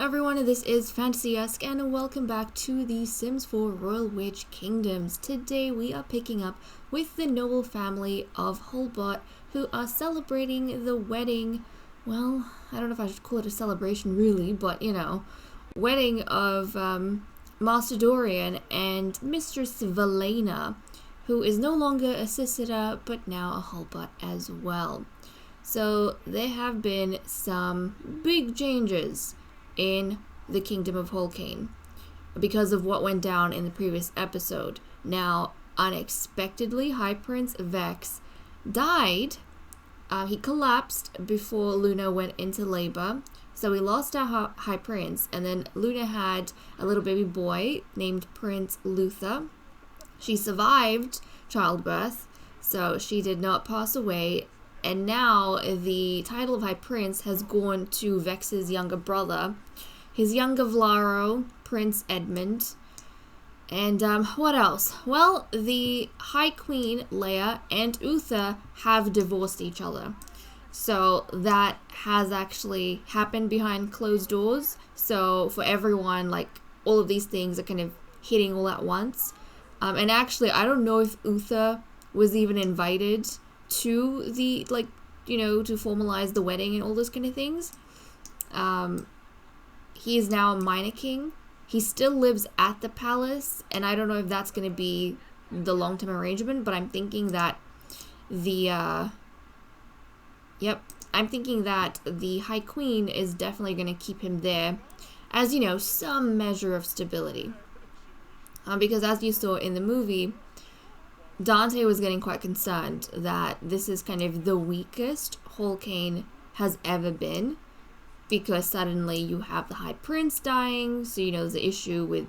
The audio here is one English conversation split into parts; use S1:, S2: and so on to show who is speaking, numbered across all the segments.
S1: everyone, this is Fantasy-esque and welcome back to The Sims 4 Royal Witch Kingdoms. Today we are picking up with the noble family of Holcane who are celebrating the wedding, well, I don't know if I should call it a celebration really, but you know, wedding of Master Dorian and Mistress Valena, who is no longer a sister but now a Holcane as well. So there have been some big changes in the Kingdom of Holcane because of what went down in the previous episode. Now, unexpectedly, High Prince Vex died. He collapsed before Luna went into labor. So we lost our High Prince, and then Luna had a little baby boy named Prince Luther. She survived childbirth, so she did not pass away. And now the title of High Prince has gone to Vex's younger brother, his younger Vlaro, Prince Edmund. And what else? Well, the High Queen, Leia, and Uther have divorced each other. So that has actually happened behind closed doors. So for everyone, like, all of these things are kind of hitting all at once. And actually, I don't know if Uther was even invited to the, like, you know, to formalize the wedding and all those kind of things. He is now a minor king. He still lives at the palace, and I don't know if that's going to be the long-term arrangement, but I'm thinking that the, I'm thinking that the High Queen is definitely going to keep him there as, you know, some measure of stability. Because as you saw in the movie, Dante was getting quite concerned that this is kind of the weakest Holcane has ever been, because suddenly you have the High Prince dying, so you know there's an issue with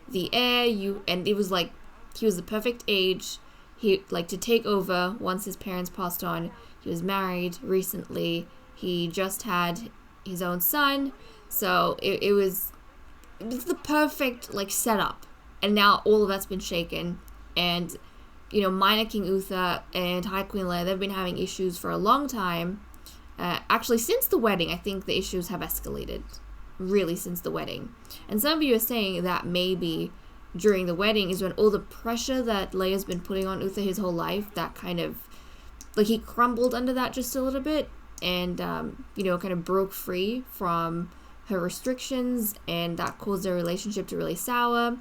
S1: the heir, and it was like he was the perfect age to take over once his parents passed on. He was married recently, he just had his own son, so it was the perfect like setup, and now all of that's been shaken. And you know, Minor King Uther and High Queen Leia, they've been having issues for a long time. Actually, since the wedding, I think the issues have escalated, really, since the wedding. And some of you are saying that maybe during the wedding is when all the pressure that Leia's been putting on Uther his whole life, that kind of, like, he crumbled under that just a little bit, and, you know, kind of broke free from her restrictions, and that caused their relationship to really sour.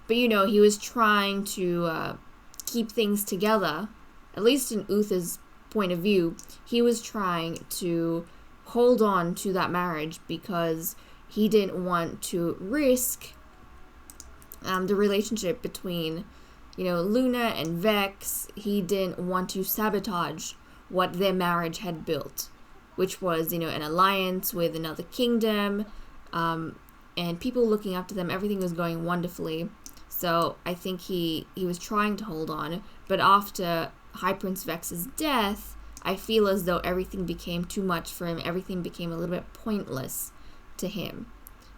S1: But, you know, he was trying to keep things together, at least in Uther's point of view. He was trying to hold on to that marriage because he didn't want to risk the relationship between, you know, Luna and Vex. He didn't want to sabotage what their marriage had built, which was, you know, an alliance with another kingdom, and people looking after them. Everything was going wonderfully. So I think he was trying to hold on, but after High Prince Vex's death, I feel as though everything became too much for him. Everything became a little bit pointless to him.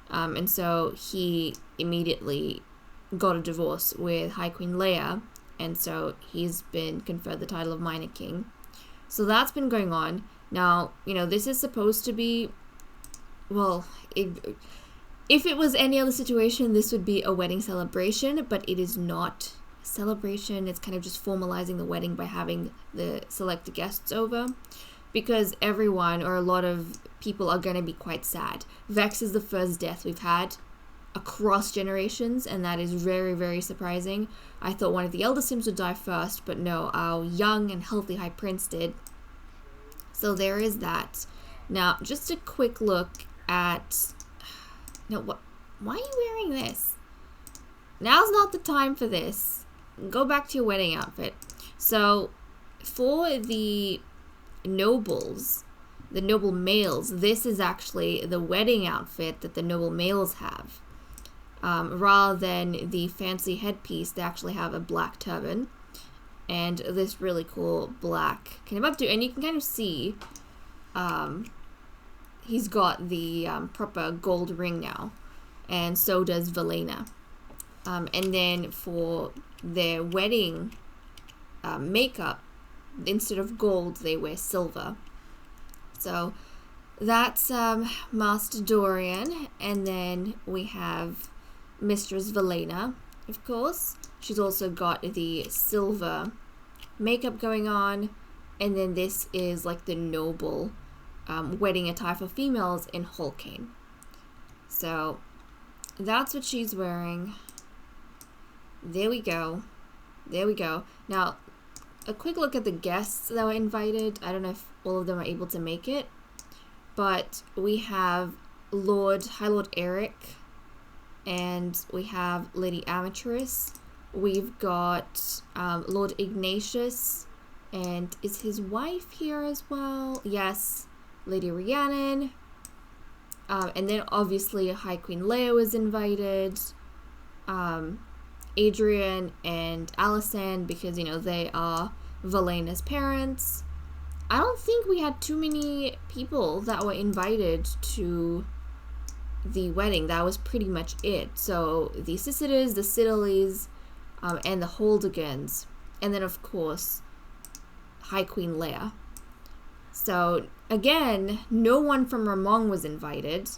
S1: And so he immediately got a divorce with High Queen Leia, and so he's been conferred the title of Minor King. So that's been going on. Now, you know, this is supposed to be, well, if it was any other situation, this would be a wedding celebration, but it is not a celebration. It's kind of just formalizing the wedding by having the select guests over, because everyone, or a lot of people, are going to be quite sad. Vex is the first death we've had across generations, and that is very, very surprising. I thought one of the elder Sims would die first, but no, our young and healthy High Prince did. So there is that. Now, just a quick look at... No, what? Why are you wearing this? Now's not the time for this. Go back to your wedding outfit. So, for the nobles, the noble males, this is actually the wedding outfit that the noble males have. Rather than the fancy headpiece, they actually have a black turban and this really cool black kind of updo. And you can kind of see he's got the proper gold ring now, and so does Valena. And then for their wedding makeup, instead of gold, they wear silver. So that's Master Dorian, and then we have Mistress Velena, of course. She's also got the silver makeup going on, and then this is like the noble wedding attire for females in Holcane. So that's what she's wearing. There we go. There we go. Now, a quick look at the guests that were invited. I don't know if all of them are able to make it, but we have High Lord Eric, and we have Lady Amateuress. We've got Lord Ignatius, and is his wife here as well? Yes, Lady Rhiannon. And then obviously High Queen Leia was invited. Adrian and Alysanne, because, you know, they are Valena's parents. I don't think we had too many people that were invited to the wedding. That was pretty much it. So the Sissiders, the Siddelys, and the Holdegans, and then of course High Queen Leia. So again, no one from Ramong was invited,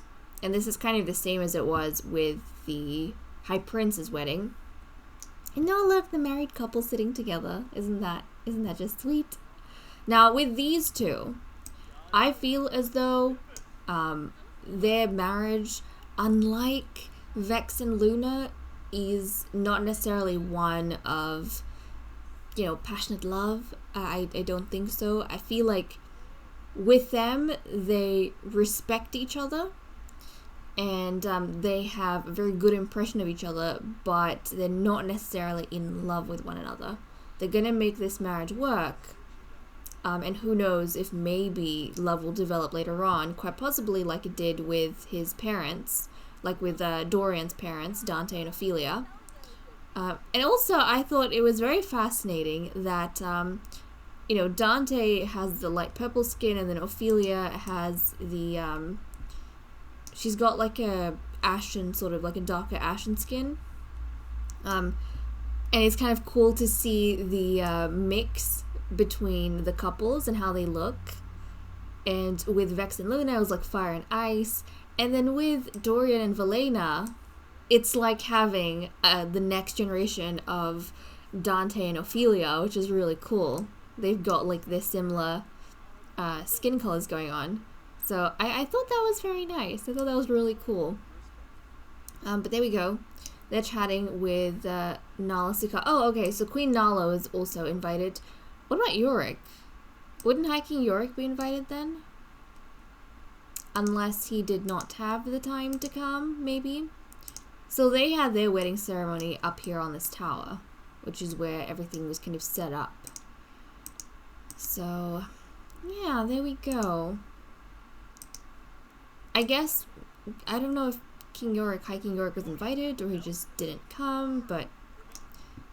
S1: and this is kind of the same as it was with the High Prince's wedding. And now look, the married couple sitting together. Isn't that just sweet? Now with these two, I feel as though their marriage, unlike Vex and Luna, is not necessarily one of, you know, passionate love. I don't think so. I feel like with them, they respect each other, and they have a very good impression of each other, but they're not necessarily in love with one another. They're gonna make this marriage work, and who knows if maybe love will develop later on, quite possibly like it did with his parents, like with Dorian's parents, Dante and Ophelia. And also, I thought it was very fascinating that, you know, Dante has the light purple skin, and then Ophelia has the, she's got like a ashen, sort of like a darker ashen skin. And it's kind of cool to see the mix between the couples and how they look. And with Vex and Luna, it was like fire and ice. And then with Dorian and Velena, it's like having the next generation of Dante and Ophelia, which is really cool. They've got like this similar skin colors going on. So I thought that was very nice. I thought that was really cool. But there we go. They're chatting with Nala Sika. Oh, okay, so Queen Nala is also invited. What about Yorick? Wouldn't High King Yorick be invited then? Unless he did not have the time to come, maybe? So they had their wedding ceremony up here on this tower, which is where everything was kind of set up. So, yeah, there we go. I guess, I don't know if High King Yorick was invited, or he just didn't come, but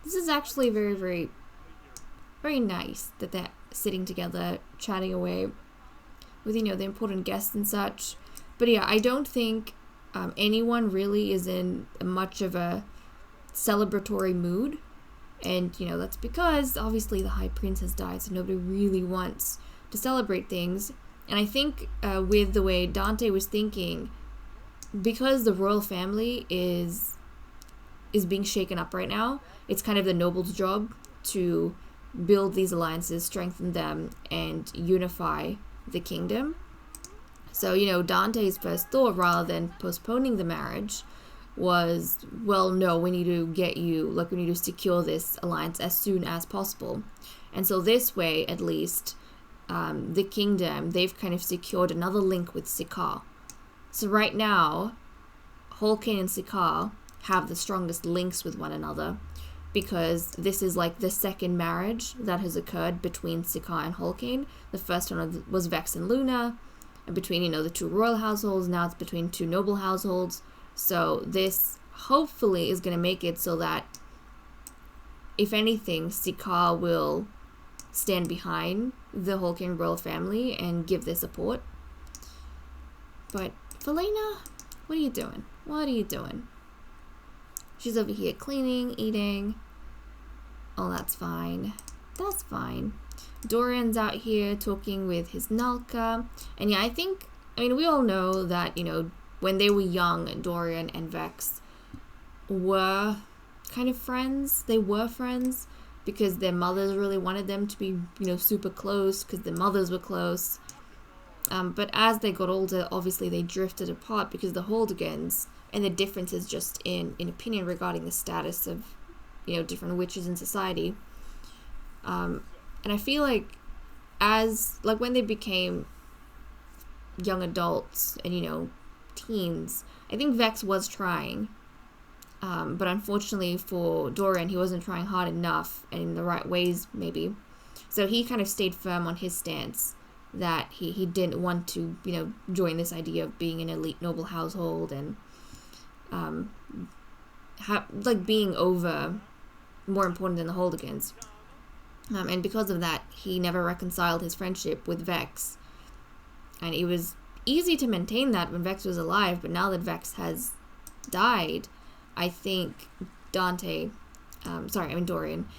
S1: this is actually very, very, very nice that they're sitting together, chatting away with, you know, the important guests and such. But yeah, I don't think anyone really is in much of a celebratory mood. And, you know, that's because obviously the High Prince has died, so nobody really wants to celebrate things. And I think with the way Dante was thinking, because the royal family is being shaken up right now, it's kind of the noble's job to build these alliances, strengthen them, and unify the kingdom. So, you know, Dante's first thought, rather than postponing the marriage, was, well, no, we need to we need to secure this alliance as soon as possible. And so this way, at least, the kingdom, they've kind of secured another link with Sikaar. So right now, Holcane and Sikaar have the strongest links with one another, because this is like the second marriage that has occurred between Sikaar and Holcane. The first one was Vex and Luna, and between, you know, the two royal households. Now it's between two noble households. So this hopefully is going to make it so that, if anything, Sikaar will stand behind the Holcane royal family and give their support. But Velena, what are you doing? What are you doing? She's over here cleaning, eating. Oh, that's fine. That's fine. Dorian's out here talking with his Nalka. And yeah, I think I mean, we all know that, when they were young, Dorian and Vex were kind of friends. They were friends because their mothers really wanted them to be, super close because their mothers were close. But as they got older, obviously they drifted apart because the Holdigans and the differences just in opinion regarding the status of, different witches in society. And I feel like when they became young adults and, teens, I think Vex was trying. But unfortunately for Dorian, he wasn't trying hard enough and in the right ways, maybe. So he kind of stayed firm on his stance that he didn't want to, join this idea of being an elite noble household and being more important than the Holdigans. And because of that, he never reconciled his friendship with Vex. And it was easy to maintain that when Vex was alive, but now that Vex has died, I think Dorian.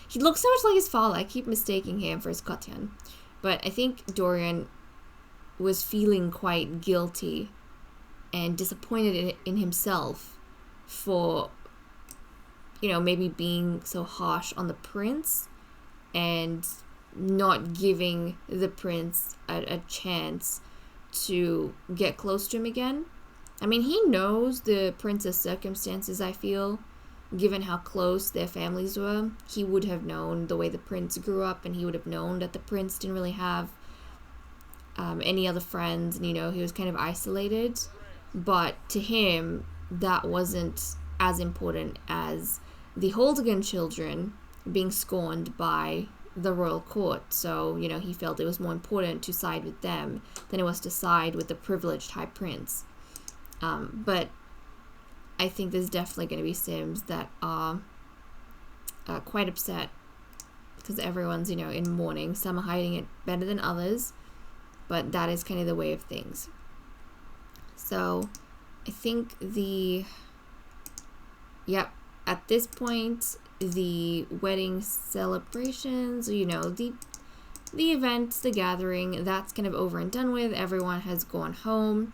S1: He looks so much like his father. I keep mistaking him for his Kotyan. But I think Dorian was feeling quite guilty and disappointed in himself for, maybe being so harsh on the prince and not giving the prince a chance to get close to him again. I mean, he knows the prince's circumstances, I feel. Given how close their families were, he would have known the way the prince grew up, and he would have known that the prince didn't really have any other friends, and, he was kind of isolated. But to him, that wasn't as important as the Holdigan children being scorned by the royal court. So, he felt it was more important to side with them than it was to side with the privileged high prince. But I think there's definitely going to be Sims that are quite upset because everyone's, in mourning. Some are hiding it better than others, but that is kind of the way of things. So I think at this point, the wedding celebrations, the events, the gathering, that's kind of over and done with. Everyone has gone home.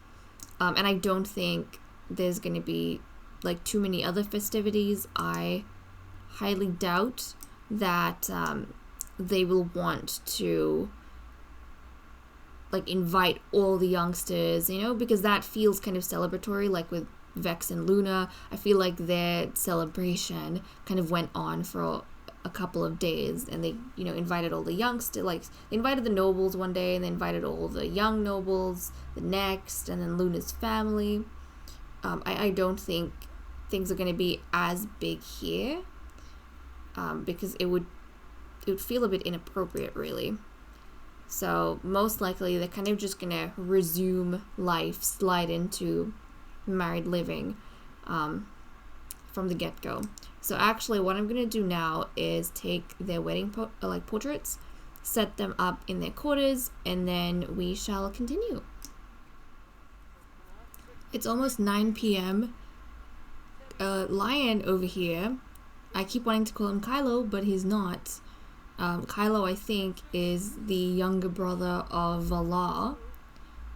S1: And I don't think there's going to be too many other festivities. I highly doubt that they will want to invite all the youngsters, because that feels kind of celebratory, like with Vex and Luna. I feel like their celebration kind of went on for a couple of days, and they, invited all the youngsters, they invited the nobles one day, and they invited all the young nobles the next, and then Luna's family. I don't think things are going to be as big here, because it would feel a bit inappropriate, really. So most likely they're kind of just going to resume life, slide into married living from the get-go. So actually what I'm going to do now is take their wedding portraits, set them up in their quarters, and then we shall continue. It's almost 9 p.m. Lion over here, I keep wanting to call him Kylo, but he's not. Kylo, I think, is the younger brother of Valar,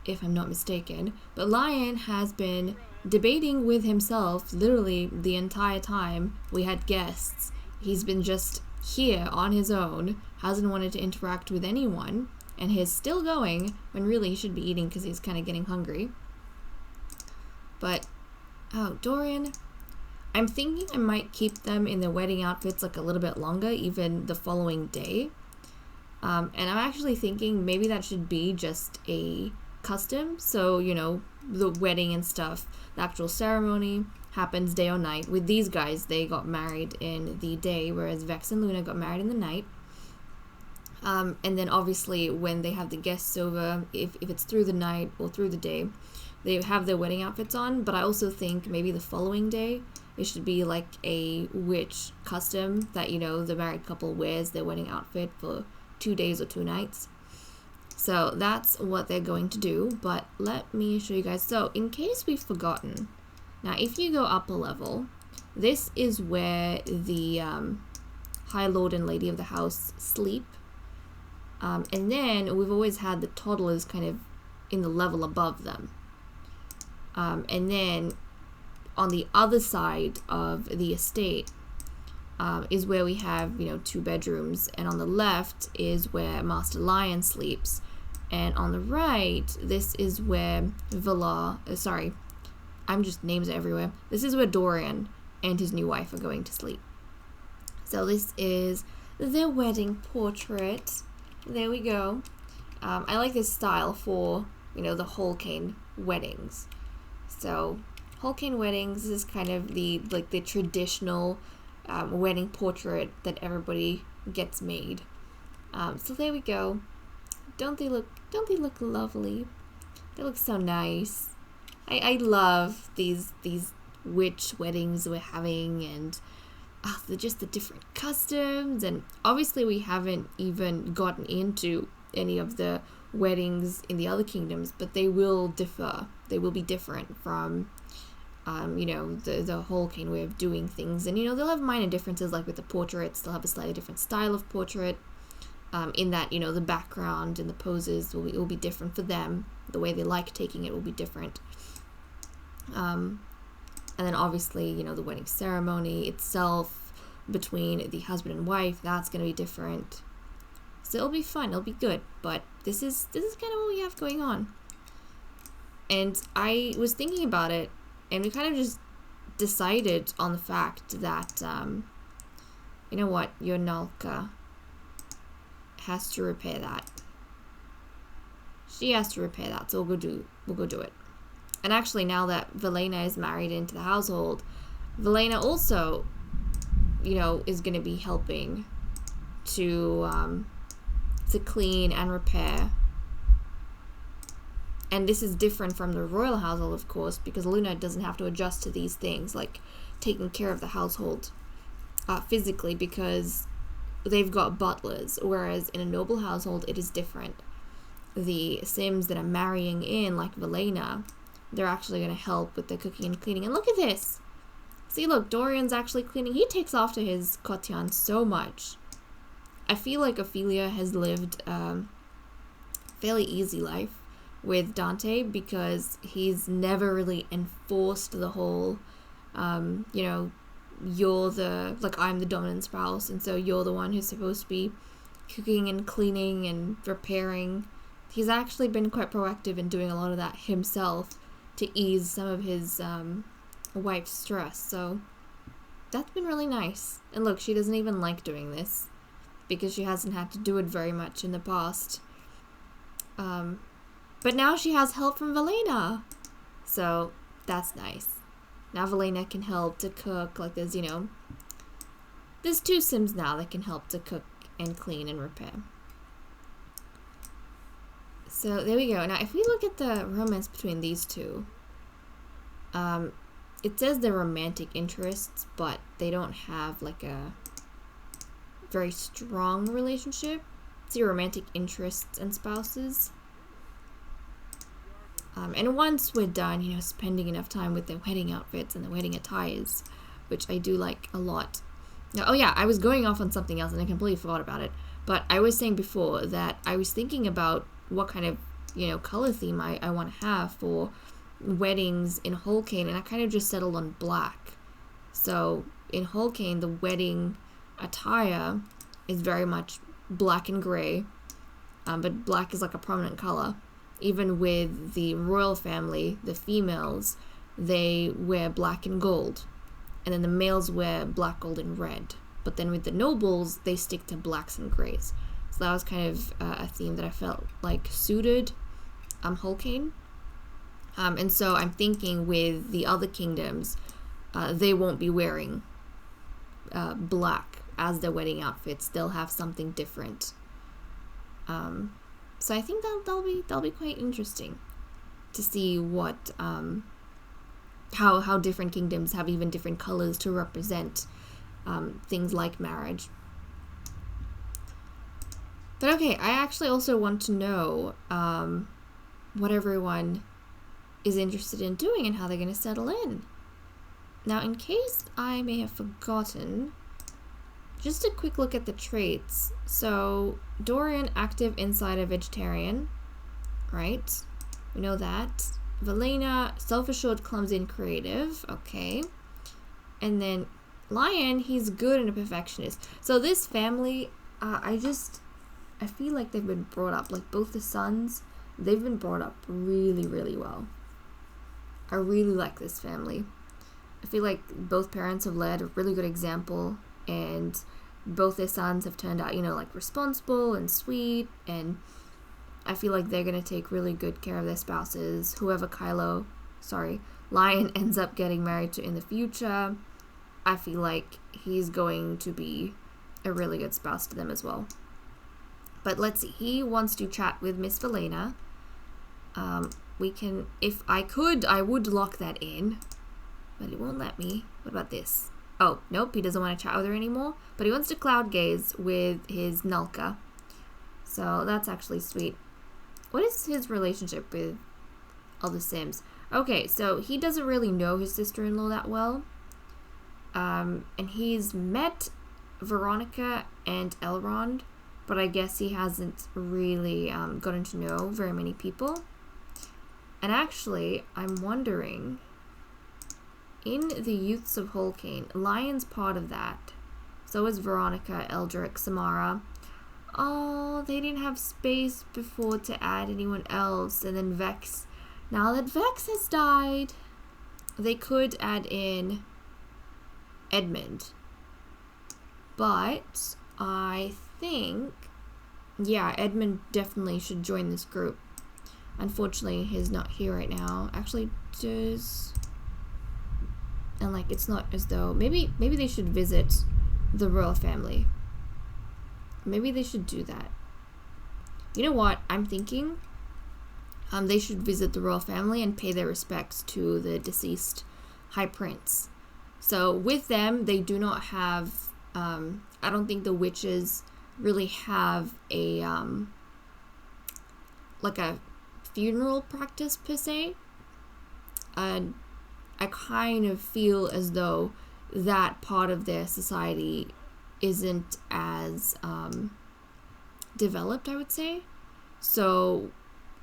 S1: if I'm not mistaken. But Lion has been debating with himself literally the entire time we had guests. He's been just here on his own, hasn't wanted to interact with anyone, and he's still going when really he should be eating because he's kind of getting hungry. But, Dorian, I'm thinking I might keep them in their wedding outfits a little bit longer, even the following day. And I'm actually thinking maybe that should be just a custom. So, the wedding and stuff, the actual ceremony happens day or night. With these guys, they got married in the day, whereas Vex and Luna got married in the night. And then obviously when they have the guests over, if it's through the night or through the day, they have their wedding outfits on. But I also think maybe the following day, it should be a witch custom that, the married couple wears their wedding outfit for 2 days or 2 nights. So that's what they're going to do, but let me show you guys. So in case we've forgotten, now if you go up a level, this is where the High Lord and Lady of the House sleep. And then we've always had the toddlers kind of in the level above them. And then on the other side of the estate is where we have, you know, 2 bedrooms, and on the left is where Master Lion sleeps, and on the right, this is where I'm just names everywhere. This is where Dorian and his new wife are going to sleep. So this is their wedding portrait. There we go. I like this style for, you know, the Holcane weddings. So Holcane weddings is kind of the traditional wedding portrait that everybody gets made. So there we go. Don't they look lovely? They look so nice. I love these witch weddings we're having, and just the different customs, and obviously we haven't even gotten into any of the weddings in the other kingdoms, but they will differ. They will be different from you know, the Holcane way of doing things, and you know, they'll have minor differences, like with the portraits, they'll have a slightly different style of portrait, in that, you know, the background and the poses will be different for them. The way they like taking it will be different. And then obviously, you know, the wedding ceremony itself between the husband and wife, that's going to be different. So it'll be fun, it'll be good, but this is kind of what we have going on. And I was thinking about it, and we kind of just decided on the fact that, you know what, your Nalka has to repair that. She has to repair that, so we'll go do it. And actually, now that Velena is married into the household, Velena also, you know, is going to be helping to clean and repair. And this is different from the royal household, of course, because Luna doesn't have to adjust to these things, like taking care of the household physically, because they've got butlers, whereas in a noble household, it is different. The Sims that are marrying in, like Velena, they're actually going to help with the cooking and cleaning. And look at this! See, look, Dorian's actually cleaning. He takes after his Kotian so much. I feel like Ophelia has lived a fairly easy life with Dante, because he's never really enforced the whole, you know, I'm the dominant spouse, and so you're the one who's supposed to be cooking and cleaning and repairing. He's actually been quite proactive in doing a lot of that himself to ease some of his wife's stress, so that's been really nice. And look, she doesn't even like doing this, because she hasn't had to do it very much in the past. But now she has help from Velena, so that's nice. Now Velena can help to cook. Like, there's, you know, there's 2 Sims now that can help to cook and clean and repair. So there we go. Now if we look at the romance between these 2, it says they're romantic interests, but they don't have like a very strong relationship. See, romantic interests and spouses. And once we're done, you know, spending enough time with the wedding outfits and the wedding attires, which I do like a lot. Now, oh yeah, I was going off on something else and I completely forgot about it. But I was saying before that I was thinking about what kind of, you know, color theme I want to have for weddings in Holcane, and I kind of just settled on black. So in Holcane, the wedding attire is very much black and gray, but black is like a prominent color. Even with the royal family, the females, they wear black and gold, and then the males wear black, gold, and red. But then with the nobles, they stick to blacks and grays. So that was kind of a theme that I felt like suited Holcane. And so I'm thinking with the other kingdoms, they won't be wearing black as their wedding outfits. They'll have something different. So I think that'll be quite interesting to see what how different kingdoms have even different colors to represent things like marriage. But okay, I actually also want to know what everyone is interested in doing and how they're going to settle in. Now, in case I may have forgotten, just a quick look at the traits. So, Dorian, active insider, vegetarian, right? We know that. Velena, self-assured, clumsy, and creative. Okay. And then Lion, he's good and a perfectionist. So this family, I feel like they've been brought up, like both the sons, they've been brought up really, really well. I really like this family. I feel like both parents have led a really good example, and both their sons have turned out, you know, like responsible and sweet, and I feel like they're going to take really good care of their spouses. Whoever Lion ends up getting married to in the future, I feel like he's going to be a really good spouse to them as well. But let's see. He wants to chat with Miss Velena. We can, if I could, I would lock that in, but it won't let me. What about this? Oh, nope, he doesn't want to chat with her anymore, but he wants to cloud gaze with his Nulka. So that's actually sweet. What is his relationship with all the Sims? Okay, so he doesn't really know his sister-in-law that well. And he's met Veronica and Elrond, but I guess he hasn't really gotten to know very many people. And actually, I'm wondering, in the Youths of Holcane, Lion's part of that. So is Veronica, Eldrick, Samara. Oh, they didn't have space before to add anyone else. And then Vex. Now that Vex has died, they could add in Edmund. But I think, yeah, Edmund definitely should join this group. Unfortunately, he's not here right now. Actually, does... And like, it's not as though... Maybe they should visit the royal family. Maybe they should do that. You know what? I'm thinking they should visit the royal family and pay their respects to the deceased High Prince. So with them, they do not have... I don't think the witches really have a... like a funeral practice per se. I kind of feel as though that part of their society isn't as developed, I would say. So,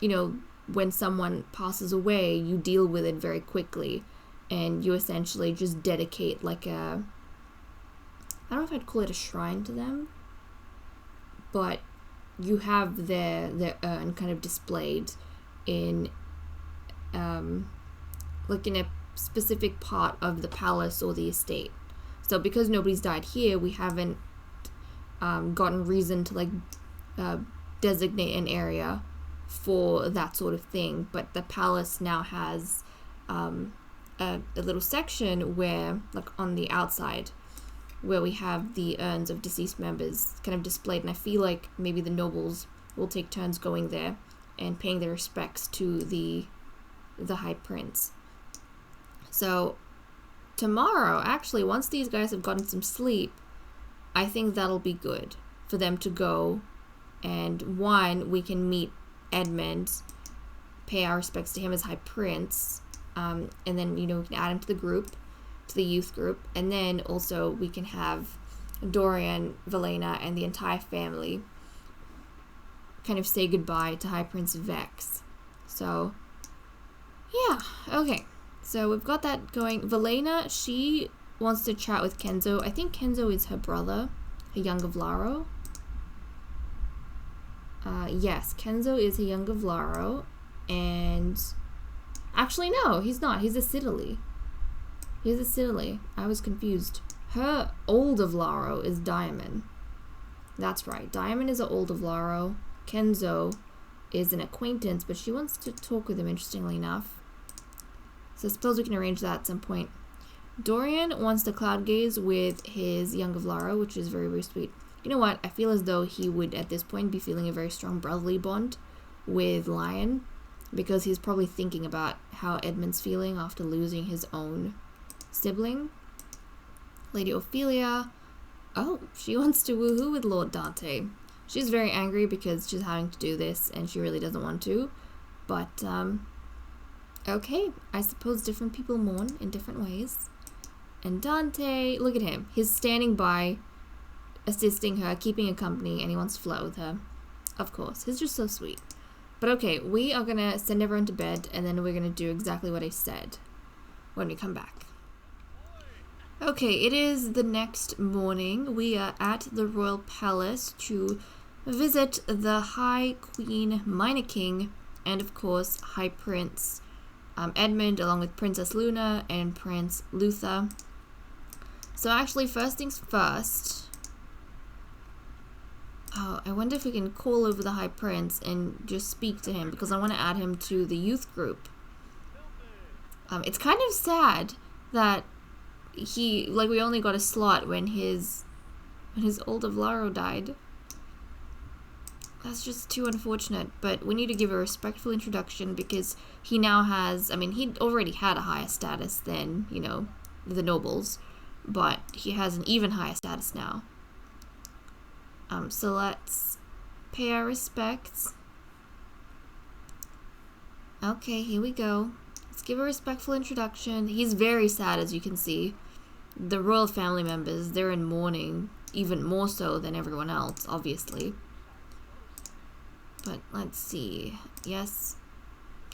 S1: you know, when someone passes away, you deal with it very quickly, and you essentially just dedicate like a, I don't know if I'd call it a shrine to them, but you have their urn kind of displayed in like in a specific part of the palace or the estate. So because nobody's died here, we haven't gotten reason to like designate an area for that sort of thing. But the palace now has a little section where, like on the outside, where we have the urns of deceased members kind of displayed. And I feel like maybe the nobles will take turns going there and paying their respects to the High Prince. So tomorrow, actually, once these guys have gotten some sleep, I think that'll be good for them to go. And one, we can meet Edmund, pay our respects to him as High Prince, and then, you know, we can add him to the group, to the youth group, and then also we can have Dorian, Velena, and the entire family kind of say goodbye to High Prince Vex. So, yeah, okay. So we've got that going. Velena, she wants to chat with Kenzo. I think Kenzo is her brother, a younger Vlaro. Yes, Kenzo is a younger Vlaro. And actually, no, he's not. He's a Siddeley. He's a Siddeley. I was confused. Her older Vlaro is Diamond. That's right. Diamond is an older Vlaro. Kenzo is an acquaintance, but she wants to talk with him, interestingly enough. So I suppose we can arrange that at some point. Dorian wants to cloud gaze with his younger Vlaro, which is very, very sweet. You know what? I feel as though he would, at this point, be feeling a very strong brotherly bond with Lion, because he's probably thinking about how Edmund's feeling after losing his own sibling. Lady Ophelia. Oh, she wants to woohoo with Lord Dante. She's very angry because she's having to do this, and she really doesn't want to. But, okay, I suppose different people mourn in different ways. And Dante, look at him. He's standing by, assisting her, keeping her company, and he wants to flirt with her. Of course, he's just so sweet. But okay, we are gonna send everyone to bed, and then we're gonna do exactly what I said when we come back. Okay, it is the next morning. We are at the royal palace to visit the High Queen Minor King and, of course, High Prince Edmund, along with Princess Luna and Prince Luther. So actually, first things first. Oh, I wonder if we can call over the High Prince and just speak to him, because I want to add him to the youth group. It's kind of sad that we only got a slot when his older Vlaro died. That's just too unfortunate, but we need to give a respectful introduction because he now has, I mean, he already had a higher status than, you know, the nobles, but he has an even higher status now. So let's pay our respects. Okay, here we go. Let's give a respectful introduction. He's very sad, as you can see. The royal family members, they're in mourning, even more so than everyone else, obviously. But let's see. Yes,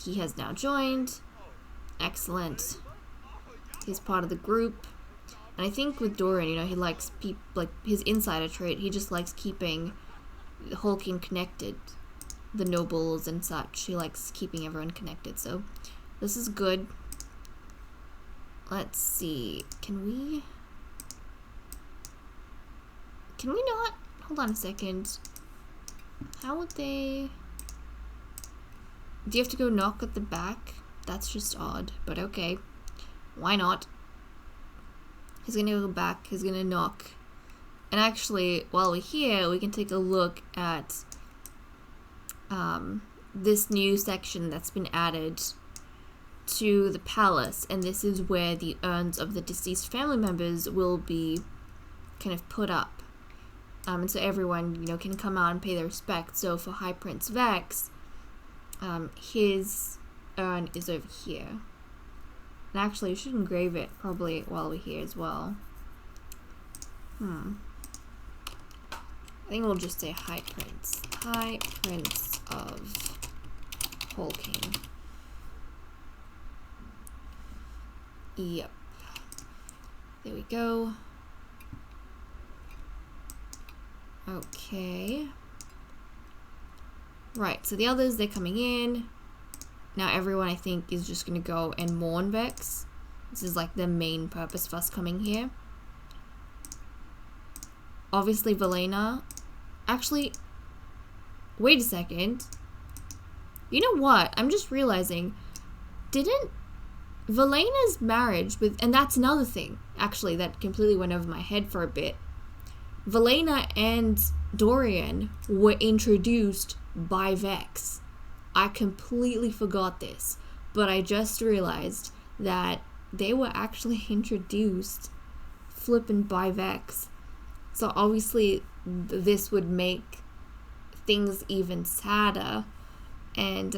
S1: he has now joined. Excellent. He's part of the group. And I think with Dorian, you know, he likes like his insider trait. He just likes keeping Holcane connected, the nobles and such. He likes keeping everyone connected. So this is good. Let's see. Can we not? Hold on a second. How would they... Do you have to go knock at the back? That's just odd, but okay. Why not? He's gonna go back, he's gonna knock. And actually, while we're here, we can take a look at this new section that's been added to the palace. And this is where the urns of the deceased family members will be kind of put up. And so everyone, you know, can come out and pay their respects. So for High Prince Vex, his urn is over here. And actually, we should engrave it probably while we're here as well. I think we'll just say High Prince. High Prince of Holcane. Yep. There we go. Okay. Right, so the others, they're coming in. Now everyone, I think, is just going to go and mourn Vex. This is like the main purpose for us coming here. Obviously, Velena. Actually, wait a second. You know what? I'm just realizing, didn't Velena's marriage with... And that's another thing, actually, that completely went over my head for a bit. Velena and Dorian were introduced by Vex. I completely forgot this, but I just realized that they were actually introduced flippin' by Vex. So obviously this would make things even sadder. And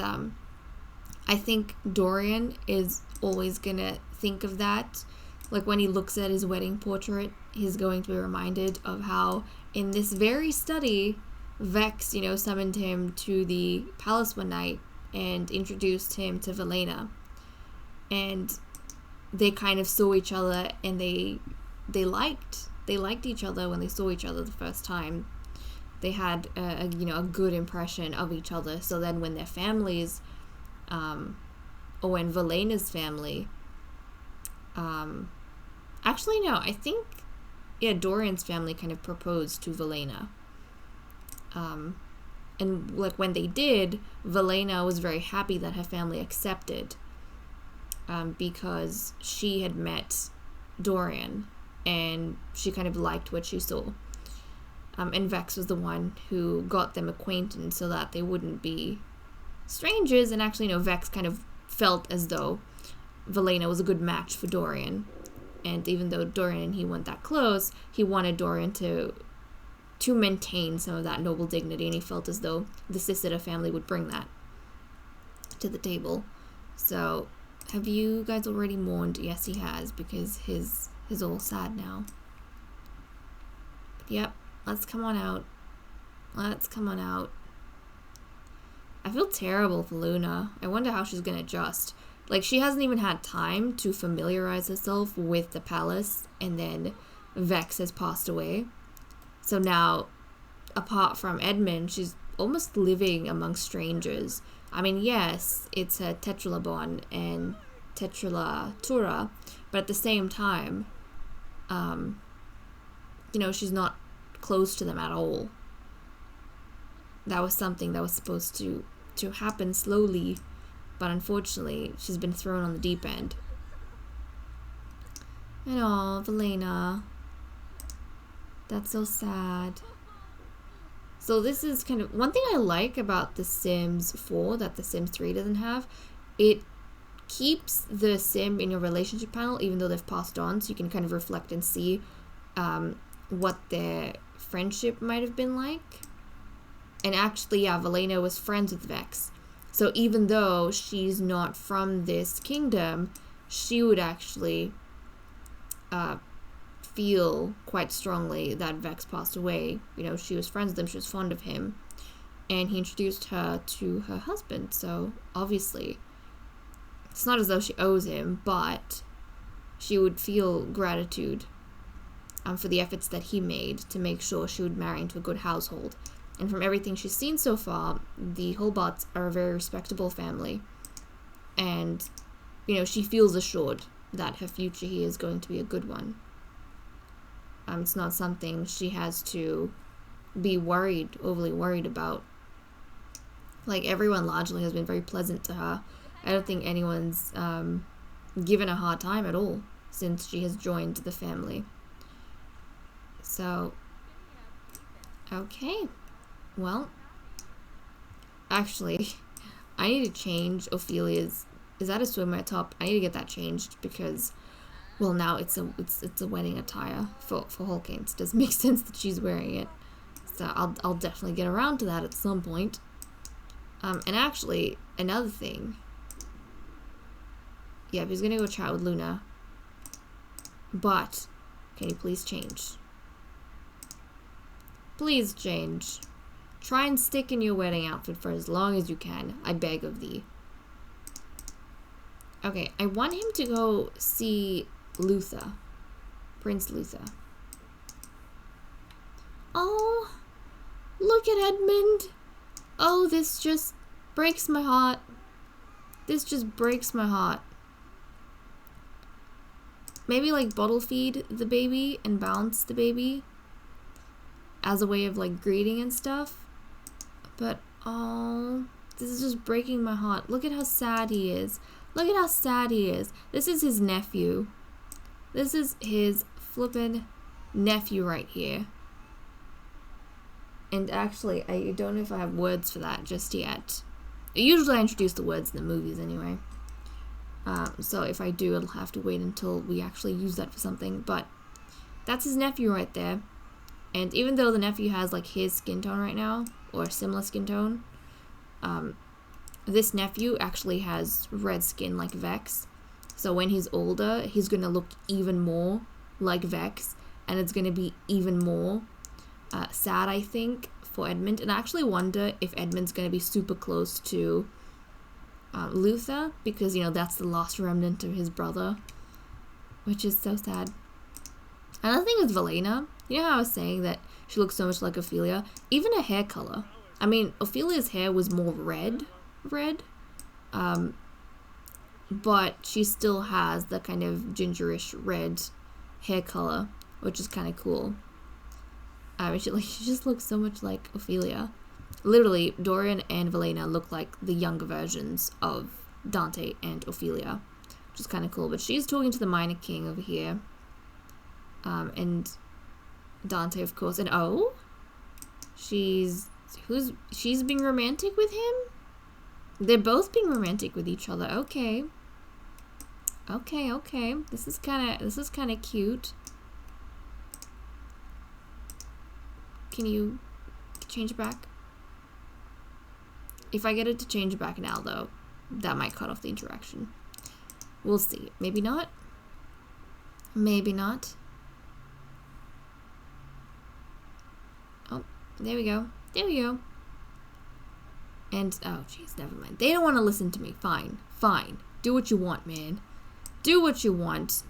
S1: I think Dorian is always gonna think of that. Like when he looks at his wedding portrait, he's going to be reminded of how in this very study, Vex, you know, summoned him to the palace one night and introduced him to Velena. And they kind of saw each other and they liked each other when they saw each other the first time. They had a good impression of each other. So then when their families, or when Velena's family, actually no, I think, yeah, Dorian's family kind of proposed to Velena. And like when they did, Velena was very happy that her family accepted, because she had met Dorian and she kind of liked what she saw. And Vex was the one who got them acquainted so that they wouldn't be strangers. And actually, Vex kind of felt as though Velena was a good match for Dorian. And even though Dorian and he weren't that close, he wanted Dorian to maintain some of that noble dignity, and he felt as though the Sissita family would bring that to the table. So, have you guys already mourned? Yes, he has, because his all sad now. But yep, let's come on out. Let's come on out. I feel terrible for Luna. I wonder how she's gonna adjust. Like, she hasn't even had time to familiarize herself with the palace, and then Vex has passed away. So now, apart from Edmund, she's almost living among strangers. I mean, yes, it's her Tetralabon and Tetralatura, but at the same time, you know, she's not close to them at all. That was something that was supposed to happen slowly, but unfortunately, she's been thrown on the deep end. And oh, Velena. That's so sad. So this is kind of one thing I like about The Sims 4 that The Sims 3 doesn't have. It keeps the sim in your relationship panel even though they've passed on, so you can kind of reflect and see what their friendship might have been like. And actually, yeah, Velena was friends with Vex. So even though she's not from this kingdom, she would actually feel quite strongly that Vex passed away. You know, she was friends with him, she was fond of him, and he introduced her to her husband. So obviously, it's not as though she owes him, but she would feel gratitude for the efforts that he made to make sure she would marry into a good household. And from everything she's seen so far, the Holbots are a very respectable family. And, you know, she feels assured that her future here is going to be a good one. It's not something she has to be overly worried about. Like, everyone largely has been very pleasant to her. I don't think anyone's given a hard time at all since she has joined the family. So, okay. Well, actually, I need to change Ophelia's. Is that a swimwear top? I need to get that changed because, well, now it's a wedding attire for Holcane. It doesn't make sense that she's wearing it. So I'll definitely get around to that at some point. And actually, another thing. Yeah, he's gonna go chat with Luna. But can you please change? Please change. Try and stick in your wedding outfit for as long as you can. I beg of thee. Okay, I want him to go see Luther. Prince Luther. Oh, look at Edmund. Oh, this just breaks my heart. This just breaks my heart. Maybe like bottle feed the baby and bounce the baby as a way of like greeting and stuff. But, oh, this is just breaking my heart. Look at how sad he is. Look at how sad he is. This is his nephew. This is his flippin' nephew right here. And actually, I don't know if I have words for that just yet. Usually I introduce the words in the movies anyway. So if I do, it'll have to wait until we actually use that for something. But that's his nephew right there. And even though the nephew has like his skin tone right now, or a similar skin tone, this nephew actually has red skin like Vex. So when he's older, he's going to look even more like Vex, and it's going to be even more sad, I think, for Edmund. And I actually wonder if Edmund's going to be super close to Luther, because, you know, that's the last remnant of his brother, which is so sad. Another thing with Velena, you know how I was saying that she looks so much like Ophelia? Even her hair color. I mean, Ophelia's hair was more red, but she still has the kind of gingerish red hair color, which is kind of cool. She just looks so much like Ophelia. Literally, Dorian and Velena look like the younger versions of Dante and Ophelia, which is kind of cool. But she's talking to the Minor King over here. And Dante, of course. And oh, she's being romantic with him? They're both being romantic with each other. Okay. Okay. This is kind of cute. Can you change it back? If I get it to change back now, though, that might cut off the interaction. We'll see. Maybe not. Maybe not. Oh, there we go. There we go. And, oh, jeez, never mind. They don't want to listen to me. Fine. Fine. Do what you want, man. Do what you want.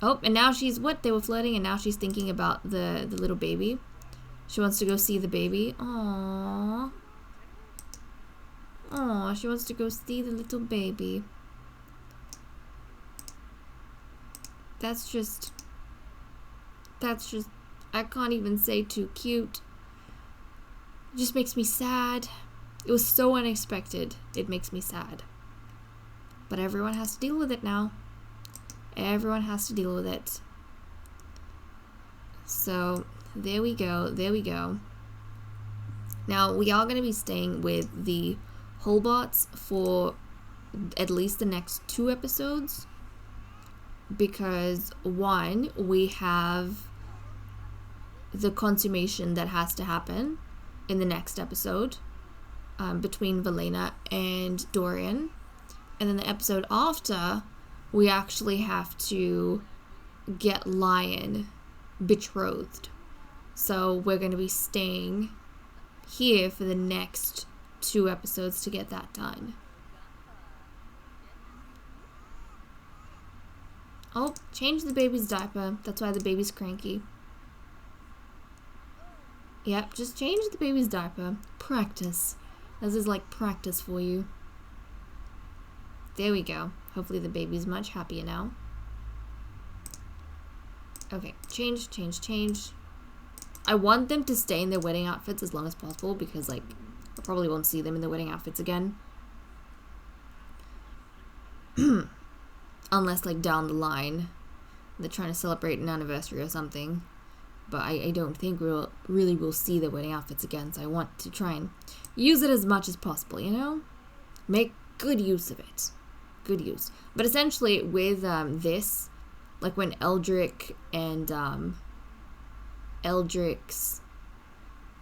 S1: Oh, and now she's, what? They were flirting, and now she's thinking about the little baby. She wants to go see the baby. Aww. Aww, she wants to go see the little baby. That's just, I can't even say too cute. It just makes me sad. It was so unexpected. It makes me sad. But everyone has to deal with it now. Everyone has to deal with it. So, there we go. There we go. Now, we are going to be staying with the Holbots for at least the next 2 episodes. Because, one, we have the consummation that has to happen in the next episode between Valena and Dorian. And then the episode after, we actually have to get Lion betrothed. So we're going to be staying here for the next 2 episodes to get that done. Oh, change the baby's diaper. That's why the baby's cranky. Yep, just change the baby's diaper. Practice. This is like practice for you. There we go. Hopefully the baby's much happier now. Okay, change. I want them to stay in their wedding outfits as long as possible because, like, I probably won't see them in their wedding outfits again. Unless, like, down the line they're trying to celebrate an anniversary or something. But I don't think we'll see their wedding outfits again, so I want to try and use it as much as possible, you know? Make good use of it. Good use. But essentially, with this, like when Eldrick and Eldrick's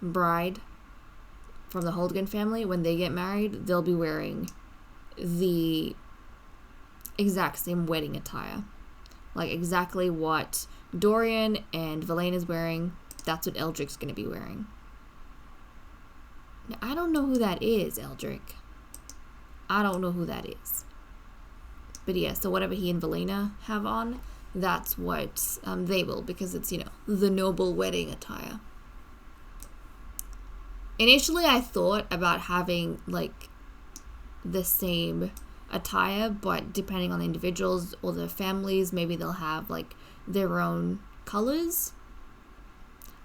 S1: bride from the Holcane family, when they get married, they'll be wearing the exact same wedding attire. Like exactly what Dorian and Valena's wearing, that's what Eldrick's going to be wearing. Now, I don't know who that is, Eldrick. I don't know who that is. But yeah, so whatever he and Valena have on, that's what they will, because it's, you know, the noble wedding attire. Initially, I thought about having, like, the same attire, but depending on the individuals or their families, maybe they'll have, like, their own colors.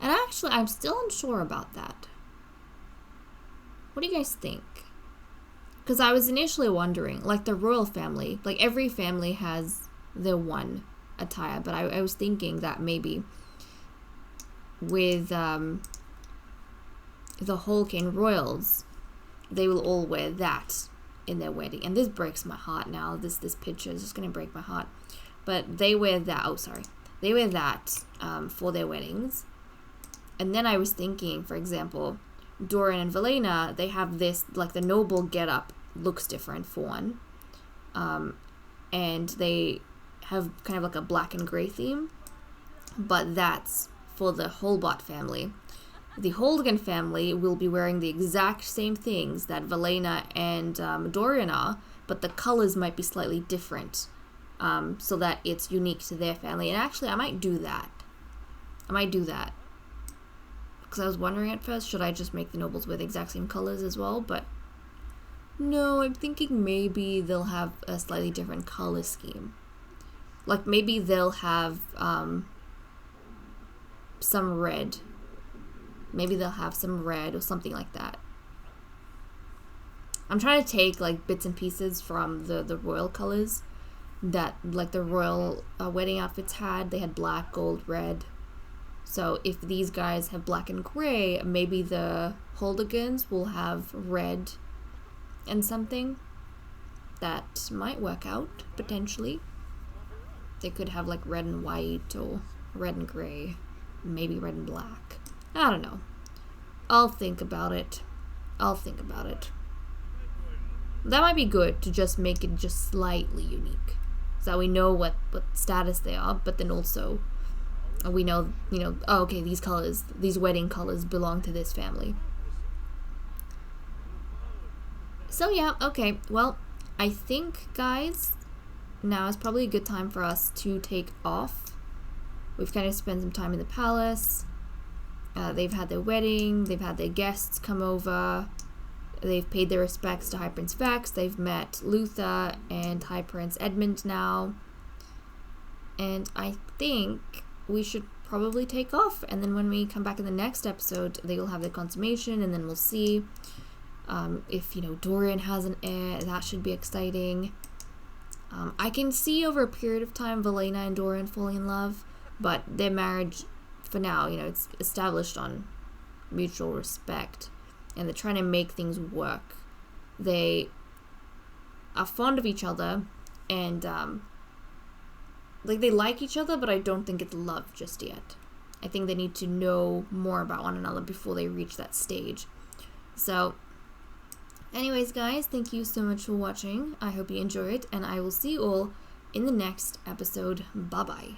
S1: And actually, I'm still unsure about that. What do you guys think? Because I was initially wondering, like the royal family, like every family has their one attire, but I was thinking that maybe with the Holcane royals, they will all wear that in their wedding. And this breaks my heart now. This picture is just going to break my heart. But they wear that, they wear that for their weddings. And then I was thinking, for example, Dorian and Valena, they have this, like the noble getup looks different for one. And they have kind of like a black and gray theme. But that's for the Holbot family. The Holcane family will be wearing the exact same things that Valena and Dorian are, but the colors might be slightly different. So that it's unique to their family. And actually, I might do that. Because I was wondering at first, should I just make the nobles wear the exact same colors as well? But no, I'm thinking maybe they'll have a slightly different color scheme. Like maybe they'll have some red. Maybe they'll have some red or something like that. I'm trying to take like bits and pieces from the royal colors that like the royal wedding outfits had. They had black, gold, red. So if these guys have black and gray, maybe the Holdigans will have red and something. That might work out, potentially. They could have like red and white or red and gray. Maybe red and black. I don't know. I'll think about it. That might be good to just make it just slightly unique. So we know what status they are, but then also we know, oh, okay, these colors, these wedding colors belong to this family. So yeah, okay, well, I think, guys, now is probably a good time for us to take off. We've kind of spent some time in the palace. They've had their wedding, they've had their guests come over, they've paid their respects to High Prince Vex, they've met Luther and High Prince Edmund now. And I think we should probably take off, and then when we come back in the next episode, they will have their consummation, and then we'll see if, Dorian has an heir. That should be exciting. I can see over a period of time Valena and Dorian falling in love, but their marriage, for now, it's established on mutual respect, and they're trying to make things work. They are fond of each other, and they like each other, but I don't think it's love just yet. I think they need to know more about one another before they reach that stage. So, anyways, guys, thank you so much for watching. I hope you enjoyed, and I will see you all in the next episode. Bye-bye.